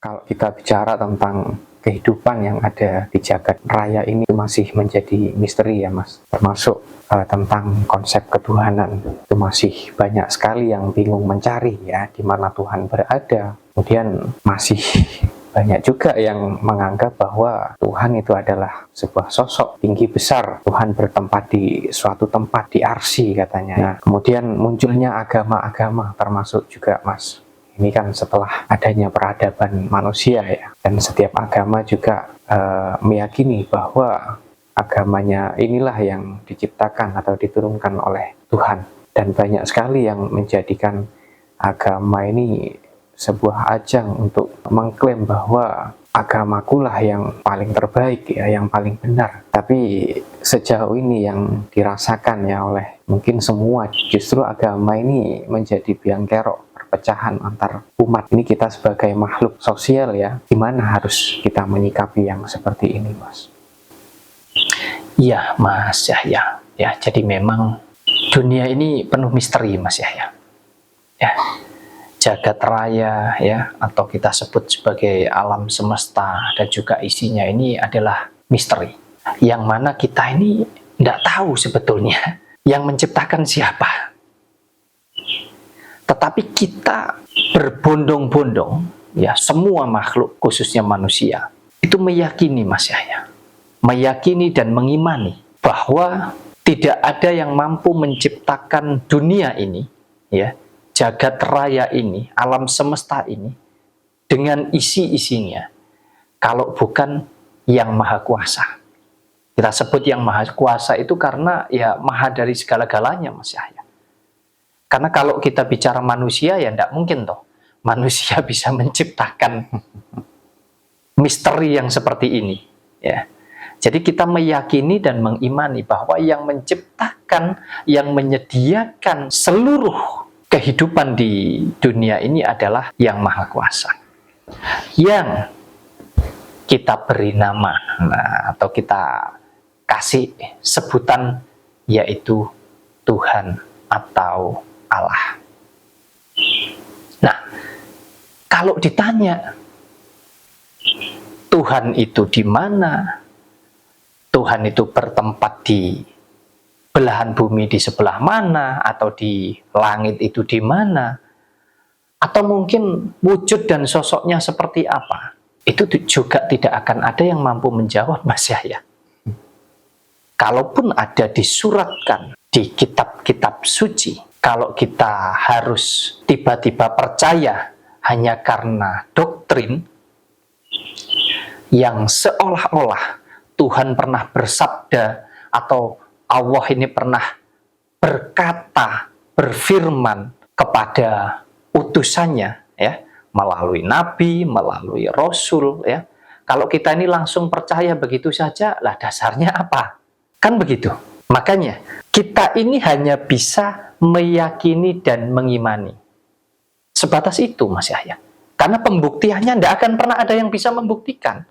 Kalau kita bicara tentang kehidupan yang ada di jagat raya ini masih menjadi misteri ya Mas, termasuk tentang konsep ketuhanan itu masih banyak sekali yang bingung mencari ya di mana Tuhan berada. Kemudian masih banyak juga yang menganggap bahwa Tuhan itu adalah sebuah sosok tinggi besar, Tuhan bertempat di suatu tempat di arsi katanya. Nah, kemudian munculnya agama-agama termasuk juga Mas. Ini kan setelah adanya peradaban manusia ya, dan setiap agama juga meyakini bahwa agamanya inilah yang diciptakan atau diturunkan oleh Tuhan. Dan banyak sekali yang menjadikan agama ini sebuah ajang untuk mengklaim bahwa agamakulah yang paling terbaik ya, yang paling benar. Tapi sejauh ini yang dirasakan ya oleh mungkin semua, justru agama ini menjadi biang kerok perpecahan antar umat. Ini kita sebagai makhluk sosial ya, gimana harus kita menyikapi yang seperti ini, Mas? Iya, Mas Yahya. Ya, jadi memang dunia ini penuh misteri, Mas Yahya. Ya, jagat raya ya, atau kita sebut sebagai alam semesta dan juga isinya ini adalah misteri. Yang mana kita ini tidak tahu sebetulnya yang menciptakan siapa. Tetapi kita berbondong-bondong, ya semua makhluk, khususnya manusia, itu meyakini Mas Yahya, meyakini dan mengimani bahwa tidak ada yang mampu menciptakan dunia ini, ya, jagat raya ini, alam semesta ini, dengan isi-isinya, kalau bukan yang maha kuasa. Kita sebut yang maha kuasa itu karena ya maha dari segala-galanya Mas Yahya. Karena kalau kita bicara manusia ya tidak mungkin toh manusia bisa menciptakan misteri yang seperti ini ya. Jadi kita meyakini dan mengimani bahwa yang menciptakan, yang menyediakan seluruh kehidupan di dunia ini adalah yang maha kuasa, yang kita beri nama atau kita kasih sebutan yaitu Tuhan atau Allah. Nah, kalau ditanya Tuhan itu di mana? Tuhan itu bertempat di belahan bumi di sebelah mana? Atau di langit itu di mana? Atau mungkin wujud dan sosoknya seperti apa? Itu juga tidak akan ada yang mampu menjawab Mas Yahya. Kalaupun ada disuratkan di kitab-kitab suci, kalau kita harus tiba-tiba percaya hanya karena doktrin yang seolah-olah Tuhan pernah bersabda atau Allah ini pernah berkata, berfirman kepada utusannya ya, melalui nabi, melalui rasul ya. Kalau kita ini langsung percaya begitu saja, lah dasarnya apa? Kan begitu. Makanya kita ini hanya bisa meyakini dan mengimani. Sebatas itu Mas Yahya. Karena pembuktiannya tidak akan pernah ada yang bisa membuktikan.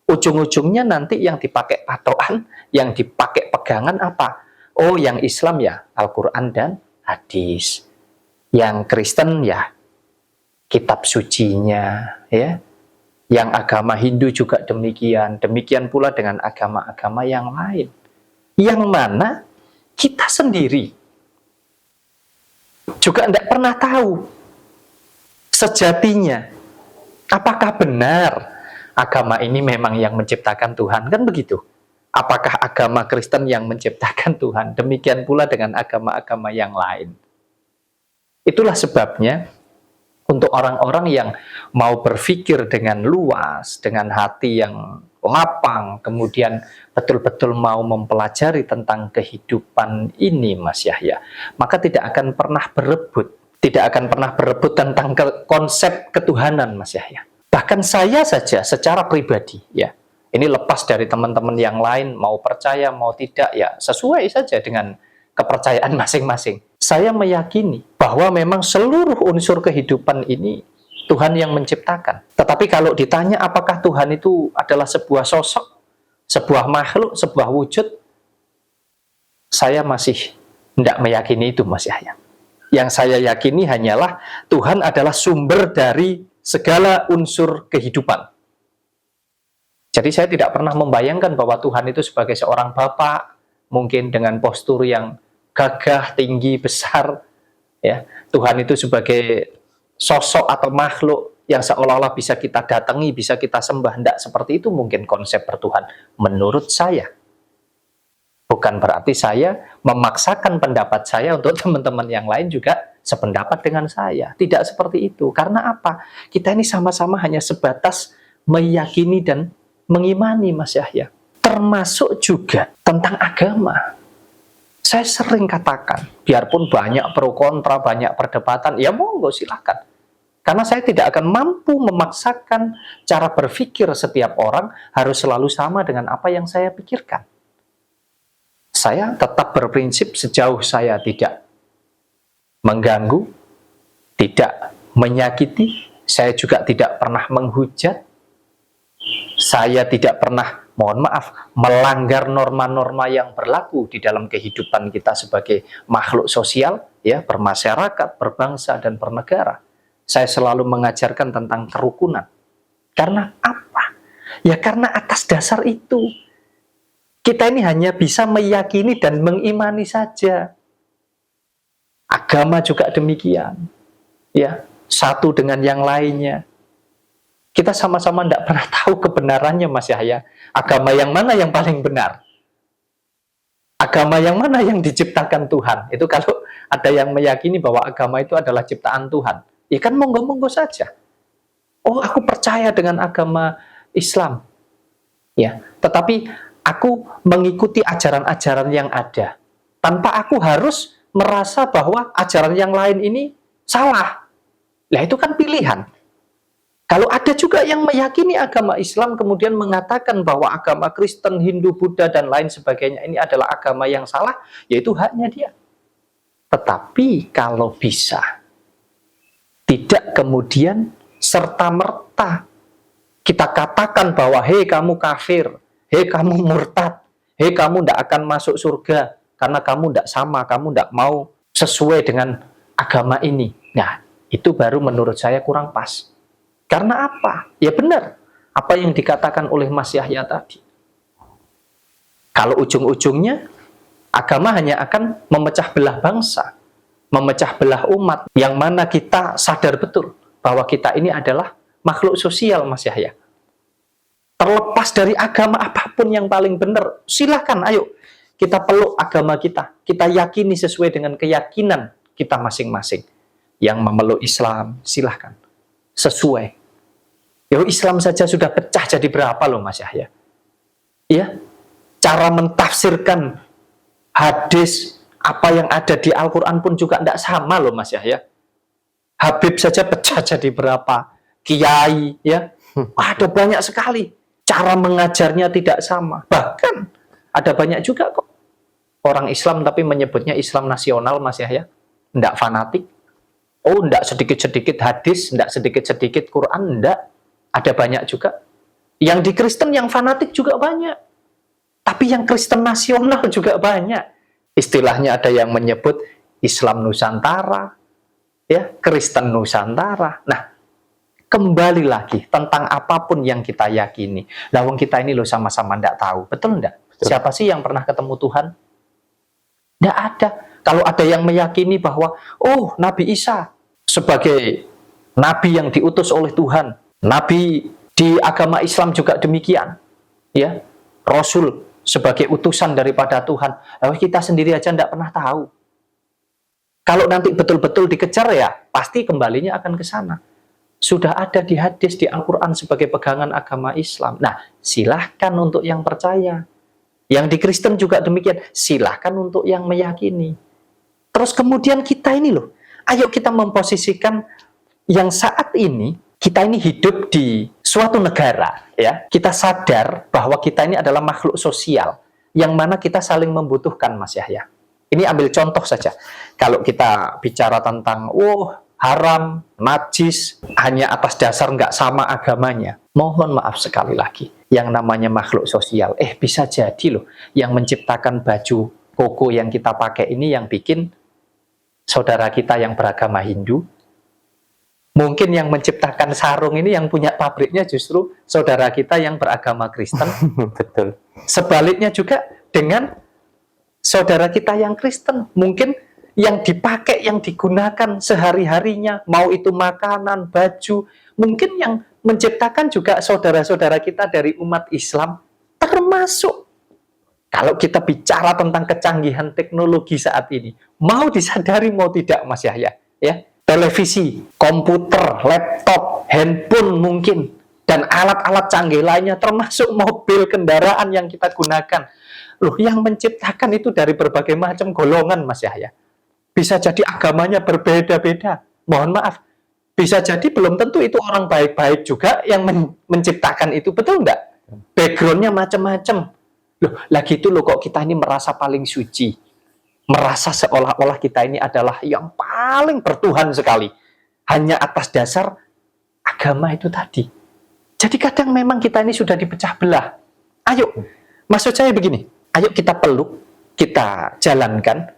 Ujung-ujungnya nanti yang dipakai patokan, yang dipakai pegangan apa? Oh, yang Islam ya Al-Quran dan hadis. Yang Kristen ya kitab sucinya ya. Yang agama Hindu juga demikian. Demikian pula dengan agama-agama yang lain. Yang mana kita sendiri juga tidak pernah tahu sejatinya apakah benar agama ini memang yang menciptakan Tuhan, kan begitu? Apakah agama Kristen yang menciptakan Tuhan? Demikian pula dengan agama-agama yang lain. Itulah sebabnya untuk orang-orang yang mau berpikir dengan luas, dengan hati yang lapang, kemudian betul-betul mau mempelajari tentang kehidupan ini Mas Yahya, maka tidak akan pernah berebut tentang konsep ketuhanan Mas Yahya. Bahkan saya saja secara pribadi ya, ini lepas dari teman-teman yang lain mau percaya mau tidak ya, sesuai saja dengan kepercayaan masing-masing. Saya meyakini bahwa memang seluruh unsur kehidupan ini Tuhan yang menciptakan. Tetapi kalau ditanya apakah Tuhan itu adalah sebuah sosok, sebuah makhluk, sebuah wujud, saya masih tidak meyakini itu Mas Yahya. Yang saya yakini hanyalah Tuhan adalah sumber dari segala unsur kehidupan. Jadi saya tidak pernah membayangkan bahwa Tuhan itu sebagai seorang bapak, mungkin dengan postur yang gagah, tinggi, besar. Ya, Tuhan itu sebagai sosok atau makhluk yang seolah-olah bisa kita datangi, bisa kita sembah. Tidak seperti itu mungkin konsep bertuhan menurut saya. Bukan berarti saya memaksakan pendapat saya untuk teman-teman yang lain juga sependapat dengan saya. Tidak seperti itu. Karena apa? Kita ini sama-sama hanya sebatas meyakini dan mengimani, Mas Yahya. Termasuk juga tentang agama. Saya sering katakan, biarpun banyak pro kontra, banyak perdebatan, ya monggo silakan. Karena saya tidak akan mampu memaksakan cara berpikir setiap orang harus selalu sama dengan apa yang saya pikirkan. Saya tetap berprinsip sejauh saya tidak mengganggu, tidak menyakiti, saya juga tidak pernah menghujat, saya tidak pernah, mohon maaf, melanggar norma-norma yang berlaku di dalam kehidupan kita sebagai makhluk sosial, ya, bermasyarakat, berbangsa, dan bernegara. Saya selalu mengajarkan tentang kerukunan. Karena apa? Ya karena atas dasar itu, kita ini hanya bisa meyakini dan mengimani saja. Agama juga demikian. Ya, satu dengan yang lainnya. Kita sama-sama tidak pernah tahu kebenarannya, Mas Yahya. Agama yang mana yang paling benar? Agama yang mana yang diciptakan Tuhan? Itu kalau ada yang meyakini bahwa agama itu adalah ciptaan Tuhan. Ya kan monggo-monggo saja. Oh, aku percaya dengan agama Islam. Ya, tetapi aku mengikuti ajaran-ajaran yang ada. Tanpa aku harus merasa bahwa ajaran yang lain ini salah. Nah, itu kan pilihan. Kalau ada juga yang meyakini agama Islam kemudian mengatakan bahwa agama Kristen, Hindu, Buddha, dan lain sebagainya ini adalah agama yang salah, yaitu haknya dia. Tetapi kalau bisa, tidak kemudian serta-merta kita katakan bahwa hei kamu kafir, hei kamu murtad, hei kamu tidak akan masuk surga karena kamu tidak sama, kamu tidak mau sesuai dengan agama ini. Nah, itu baru menurut saya kurang pas. Karena apa? Ya benar, apa yang dikatakan oleh Mas Yahya tadi. Kalau ujung-ujungnya, agama hanya akan memecah belah bangsa, memecah belah umat, yang mana kita sadar betul bahwa kita ini adalah makhluk sosial, Mas Yahya. Terlepas dari agama apapun yang paling benar, silahkan, ayo, kita peluk agama kita yakini sesuai dengan keyakinan kita masing-masing. Yang memeluk Islam, silahkan. Sesuai. Ya, Islam saja sudah pecah jadi berapa loh, Mas Yahya? Ya, cara mentafsirkan hadis apa yang ada di Al-Quran pun juga tidak sama loh, Mas Yahya. Habib saja pecah jadi berapa? Kiai, ya, ada banyak sekali. Cara mengajarnya tidak sama. Bahkan ada banyak juga kok orang Islam tapi menyebutnya Islam nasional, Mas Yahya. Tidak fanatik. Oh, tidak sedikit-sedikit hadis, tidak sedikit-sedikit Quran, tidak. Ada banyak juga. Yang di Kristen yang fanatik juga banyak. Tapi yang Kristen nasional juga banyak. Istilahnya ada yang menyebut Islam Nusantara, ya, Kristen Nusantara. Nah, kembali lagi tentang apapun yang kita yakini. Lawang kita ini loh sama-sama tidak tahu. Betul enggak? Betul. Siapa sih yang pernah ketemu Tuhan? Tidak ada. Kalau ada yang meyakini bahwa, oh, Nabi Isa sebagai nabi yang diutus oleh Tuhan, nabi di agama Islam juga demikian, ya, Rasul sebagai utusan daripada Tuhan. Kita sendiri aja tidak pernah tahu. Kalau nanti betul-betul dikejar ya, pasti kembalinya akan ke sana. Sudah ada di hadis di Al-Quran sebagai pegangan agama Islam. Nah, silahkan untuk yang percaya. Yang di Kristen juga demikian. Silahkan untuk yang meyakini. Terus kemudian kita ini loh, ayo kita memposisikan yang saat ini, kita ini hidup di suatu negara, ya. Kita sadar bahwa kita ini adalah makhluk sosial, yang mana kita saling membutuhkan, Mas Yahya. Ini ambil contoh saja. Kalau kita bicara tentang, haram, najis, hanya atas dasar nggak sama agamanya. Mohon maaf sekali lagi, yang namanya makhluk sosial, bisa jadi loh, yang menciptakan baju koko yang kita pakai ini yang bikin saudara kita yang beragama Hindu, Mungkin yang menciptakan sarung ini yang punya pabriknya justru saudara kita yang beragama Kristen. Betul. Sebaliknya juga dengan saudara kita yang Kristen, mungkin yang dipakai, yang digunakan sehari-harinya, mau itu makanan, baju, mungkin yang menciptakan juga saudara-saudara kita dari umat Islam, termasuk kalau kita bicara tentang kecanggihan teknologi saat ini, mau disadari mau tidak Mas Yahya, ya, televisi, komputer, laptop, handphone mungkin, dan alat-alat canggih lainnya, termasuk mobil, kendaraan yang kita gunakan. Loh, yang menciptakan itu dari berbagai macam golongan Mas Yahya. Bisa jadi agamanya berbeda-beda. Mohon maaf, bisa jadi belum tentu itu orang baik-baik juga yang menciptakan itu, betul enggak? Backgroundnya macam-macam. Loh, lagi itu loh kok kita ini merasa paling suci. Merasa seolah-olah kita ini adalah yang paling bertuhan sekali. Hanya atas dasar agama itu tadi. Jadi kadang memang kita ini sudah dipecah belah. Ayo, maksud saya begini. Ayo kita peluk, kita jalankan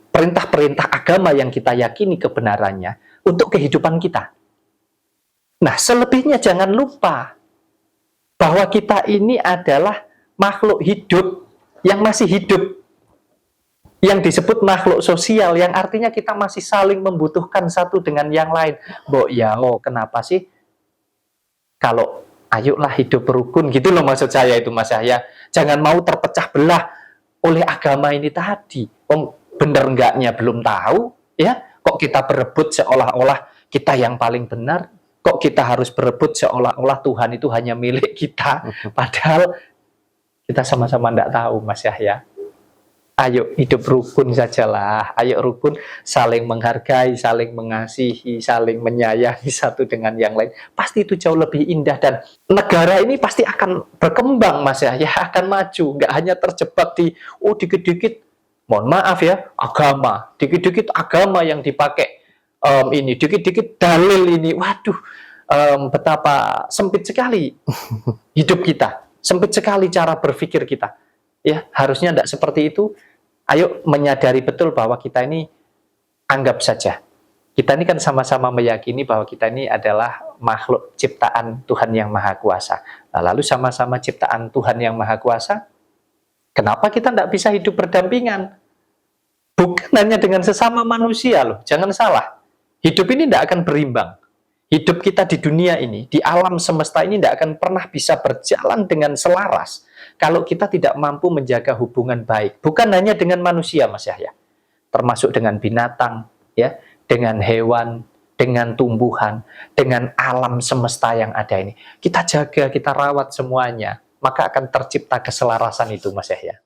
perintah-perintah agama yang kita yakini kebenarannya untuk kehidupan kita. Nah, selebihnya jangan lupa bahwa kita ini adalah makhluk hidup yang masih hidup, yang disebut makhluk sosial, yang artinya kita masih saling membutuhkan satu dengan yang lain. Mbok ya, kenapa sih kalau ayolah hidup rukun gitu loh maksud saya itu Mas Yahya. Jangan mau terpecah belah oleh agama ini tadi. Bener enggaknya belum tahu, ya. Kok kita berebut seolah-olah kita yang paling benar? Kok kita harus berebut seolah-olah Tuhan itu hanya milik kita? Padahal kita sama-sama tidak tahu, Mas Yahya. Ayo hidup rukun sajalah. Ayo rukun, saling menghargai, saling mengasihi, saling menyayangi satu dengan yang lain. Pasti itu jauh lebih indah dan negara ini pasti akan berkembang, Mas Yahya, akan maju. Nggak hanya terjebak di dikit-dikit, mohon maaf ya, agama. Dikit-dikit agama yang dipakai ini, dikit-dikit dalil ini. Waduh, betapa sempit sekali hidup kita. Sempit sekali cara berpikir kita. Ya, harusnya tidak seperti itu. Ayo menyadari betul bahwa kita ini anggap saja. Kita ini kan sama-sama meyakini bahwa kita ini adalah makhluk ciptaan Tuhan yang Maha Kuasa. Nah, lalu sama-sama ciptaan Tuhan yang Maha Kuasa, kenapa kita tidak bisa hidup berdampingan? Bukan hanya dengan sesama manusia loh, jangan salah. Hidup ini tidak akan berimbang. Hidup kita di dunia ini, di alam semesta ini tidak akan pernah bisa berjalan dengan selaras kalau kita tidak mampu menjaga hubungan baik. Bukan hanya dengan manusia, Mas Yahya. Termasuk dengan binatang, ya, dengan hewan, dengan tumbuhan, dengan alam semesta yang ada ini. Kita jaga, kita rawat semuanya. Maka akan tercipta keselarasan itu, Mas Yahya.